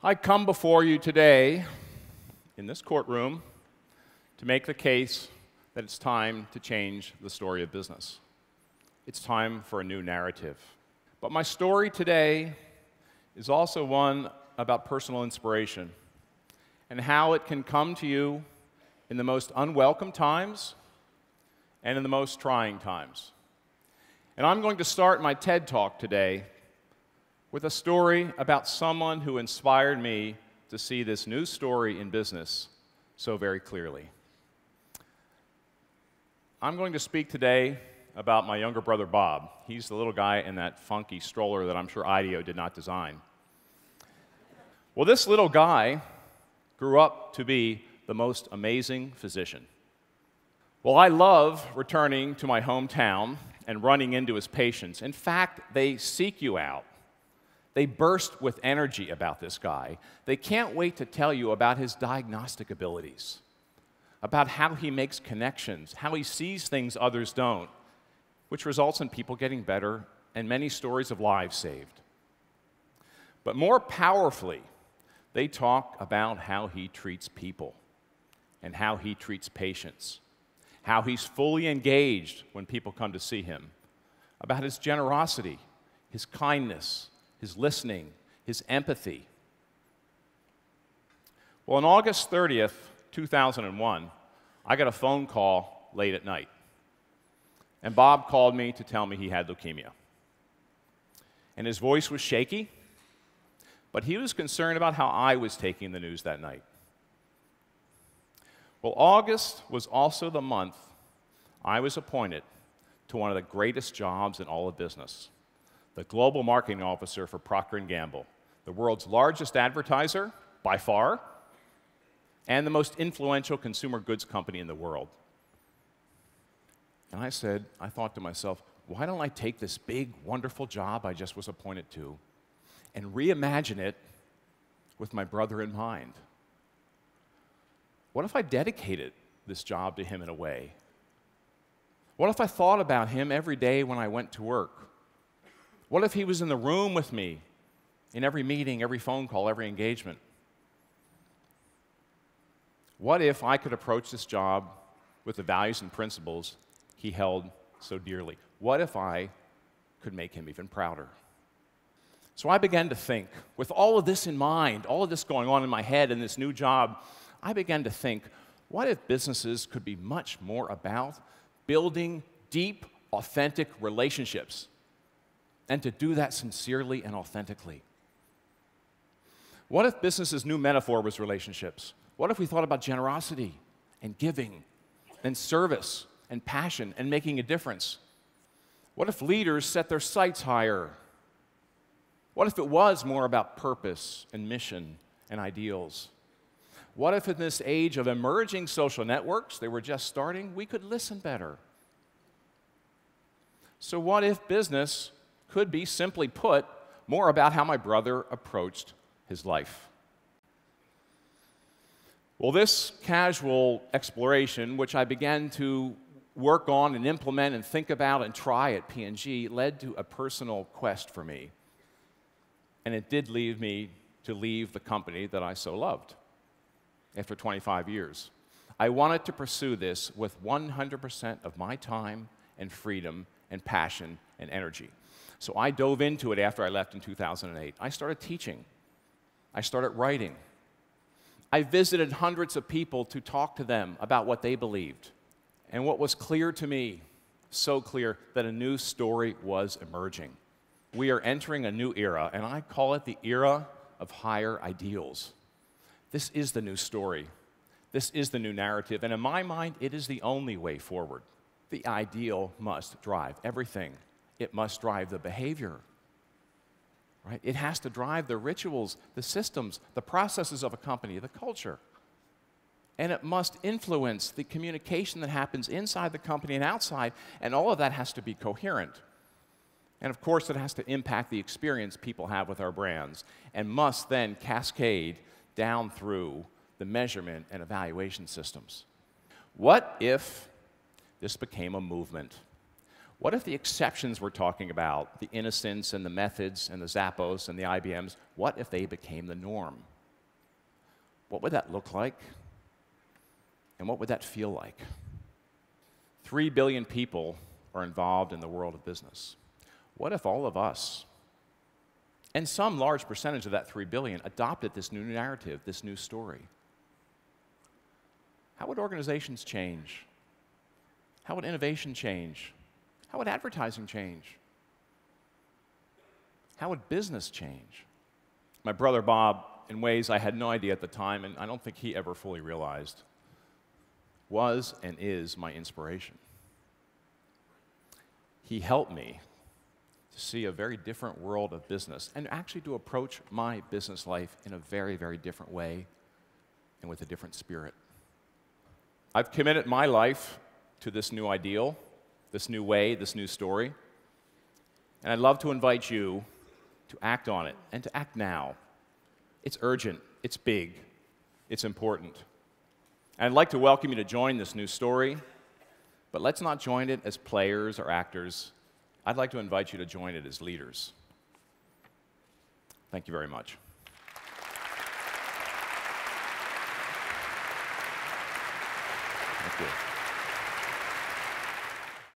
I come before you today in this courtroom to make the case that it's time to change the story of business. It's time for a new narrative. But my story today is also one about personal inspiration and how it can come to you in the most unwelcome times and in the most trying times. And I'm going to start my TED Talk today with a story about someone who inspired me to see this new story in business so very clearly. I'm going to speak today about my younger brother, Bob. He's the little guy in that funky stroller that I'm sure IDEO did not design. Well, this little guy grew up to be the most amazing physician. Well, I love returning to my hometown and running into his patients. In fact, they seek you out. They burst with energy about this guy. They can't wait to tell you about his diagnostic abilities, about how he makes connections, how he sees things others don't, which results in people getting better and many stories of lives saved. But more powerfully, they talk about how he treats people and how he treats patients, how he's fully engaged when people come to see him, about his generosity, his kindness, his listening, his empathy. Well, on August 30th, 2001, I got a phone call late at night. And Bob called me to tell me he had leukemia. And his voice was shaky, but he was concerned about how I was taking the news that night. Well, August was also the month I was appointed to one of the greatest jobs in all of business, the Global Marketing Officer for Procter Gamble, the world's largest advertiser, by far, and the most influential consumer goods company in the world. And I thought to myself, why don't I take this big, wonderful job I just was appointed to and reimagine it with my brother in mind? What if I dedicated this job to him in a way? What if I thought about him every day when I went to work? What if he was in the room with me in every meeting, every phone call, every engagement? What if I could approach this job with the values and principles he held so dearly? What if I could make him even prouder? So I began to think, with all of this in mind, all of this going on in my head in this new job, I began to think, what if businesses could be much more about building deep, authentic relationships, and to do that sincerely and authentically? What if business's new metaphor was relationships? What if we thought about generosity and giving and service and passion and making a difference? What if leaders set their sights higher? What if it was more about purpose and mission and ideals? What if in this age of emerging social networks, they were just starting, we could listen better? So what if business could be, simply put, more about how my brother approached his life? Well, this casual exploration, which I began to work on and implement and think about and try at P&G, led to a personal quest for me. And it did lead me to leave the company that I so loved after 25 years. I wanted to pursue this with 100% of my time and freedom and passion and energy. So I dove into it after I left in 2008. I started teaching. I started writing. I visited hundreds of people to talk to them about what they believed. And what was clear to me, so clear, that a new story was emerging. We are entering a new era, and I call it the era of higher ideals. This is the new story. This is the new narrative, and in my mind, it is the only way forward. The ideal must drive everything. It must drive the behavior, right? It has to drive the rituals, the systems, the processes of a company, the culture. And it must influence the communication that happens inside the company and outside, and all of that has to be coherent. And of course, it has to impact the experience people have with our brands, and must then cascade down through the measurement and evaluation systems. What if this became a movement? What if the exceptions we're talking about, the innocents and the methods and the Zappos and the IBMs, what if they became the norm? what would that look like? And what would that feel like? 3 billion people are involved in the world of business. What if all of us, and some large percentage of that 3 billion, adopted this new narrative, this new story? How would organizations change? How would innovation change? How would advertising change? How would business change? My brother Bob, in ways I had no idea at the time, and I don't think he ever fully realized, was and is my inspiration. He helped me to see a very different world of business and actually to approach my business life in a very, very different way and with a different spirit. I've committed my life to this new ideal, this new way, this new story, and I'd love to invite you to act on it and to act now. It's urgent, it's big, it's important. And I'd like to welcome you to join this new story, but let's not join it as players or actors. I'd like to invite you to join it as leaders. Thank you very much. Thank you.